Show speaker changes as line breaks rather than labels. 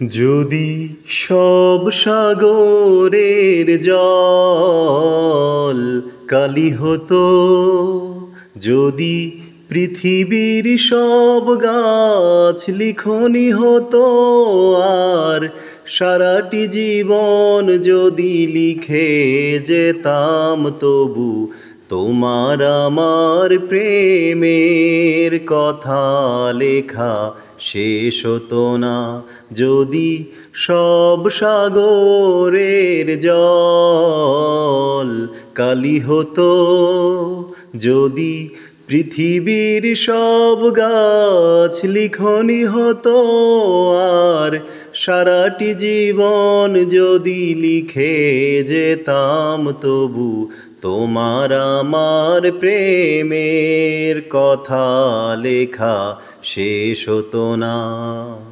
যদি সব সাগরের জল কালি হতো, যদি পৃথিবীর সব গাছ লিখনি হতো, আর সারাটি জীবন যদি লিখে যেতাম, তবু তোমার আমার প্রেমের কথা লেখা শেষ হতো না। যদি সব সাগরের জল কালি হতো, যদি পৃথিবীর সব গাছ লিখনি হতো, আর সারাটি জীবন যদি লিখে যেতাম, তবু তোমার আমার প্রেমের কথা লেখা শেষ হতো না।